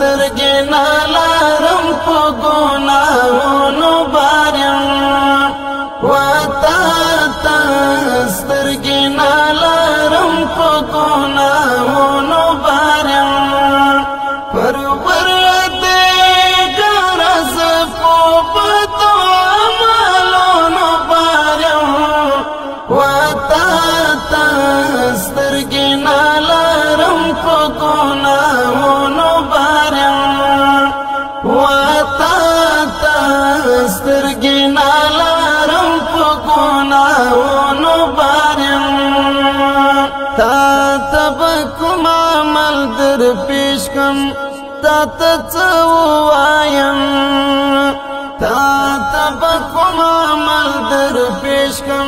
سترګې نالارم په ګناهونو بارم وتا تا سترګې نالارم په ګناهونو بارم پروردګار ز په بدو عملونو بارم وتا تا سترګې نالارم په ګناهونو بارم وتا تا سترګې نالارم په ګناهونو بارم تا تب کوم عمل در پیش کم تا ته څه ووایم تا تب کوم عمل در پیش کم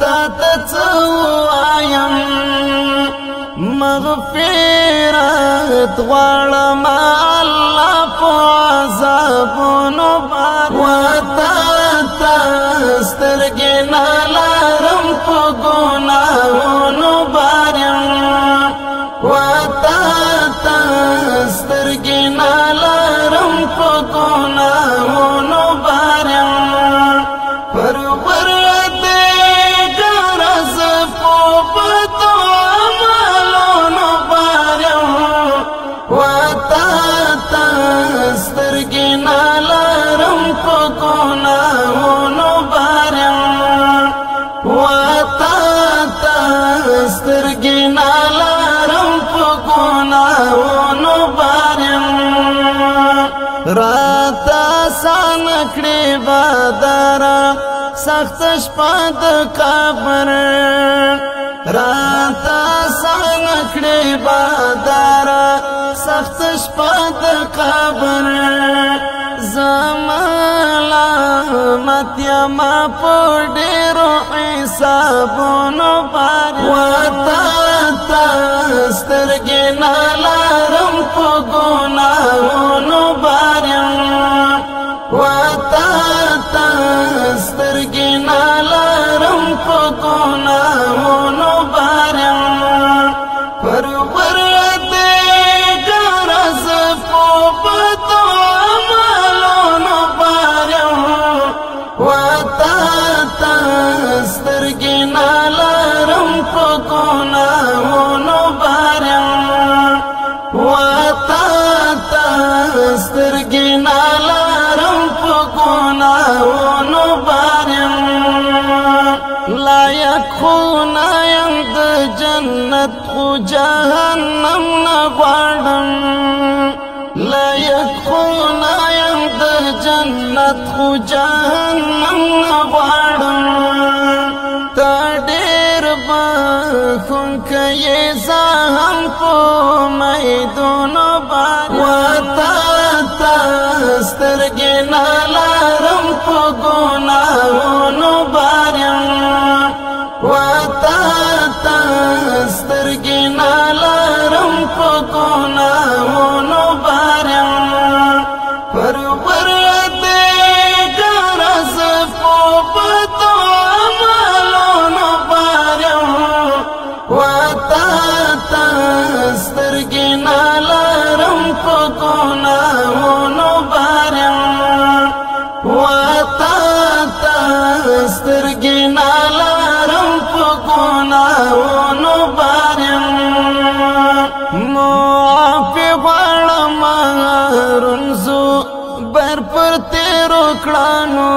تا ته څه ووایم مغفرت غواړم الله په عذابونو باندې وتا تا سترګې نالارم په ګناهونو بارم وتا تا سترګې نالارم په ګناهونو بارم پروردګار ز په بدو عملونو بارم وتا تا سترګې نالارم په ګناهونو بارم وتا تا سترګې نالارم په ګناهونو بارم راته آسان کړې بادارا سخت شپه د قبر راته آسان کړې بادارا سخت شپه د قبر زمالامت یما په ډېرو حسابونو باندې وتا تا سترګې نالارم په ګناهونو بارم وتا تا سترګې نالارم په ګناهونو بارم پروردګار ز په بدو عملونو بارم وتا تا سترګې نالارم په ګناهونو بارم وتا تا سترګې نالارم په ګناهونو بارم لایق خو نه یم د جنت خو جهنم نه غواړم لایق خو نه یم د جنت خو جهنم نه غواړم تا ډېر بخښونکی یې زه هم په میدونو باندې وتا تا سترګې نالارم په ګناهونو بارم وتا تا سترګې نالارم په ګناهونو بارم پروردګار ز په بدو عملونو بارم وتا تا سترګې نالارم په ګناهونو بارم وتا تا سترګې نالارم په ګناهونو بارم معافي غواړم رنځو بر پر تیرو کړانو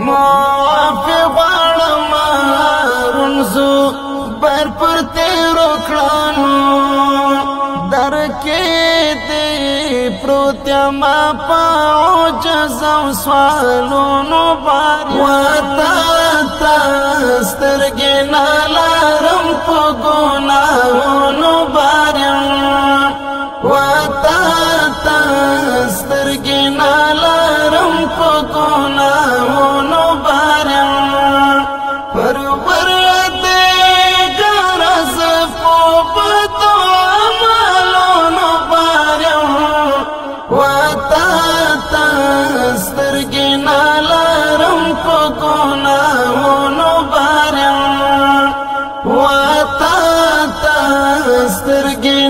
معافي غواړم رنځو بر پر تیرو کړانو درکې دې پروت ما په عجز او سوالونو باندې وتا تا سترګې نالارم په ګناهونو بارم وتا تا سترګې نالارم په ګناهونو بارم پروردګار ز په بدو عملونو بارم وتا تا سترګې نالارم په ګناهونو بارم وتا تا سترګې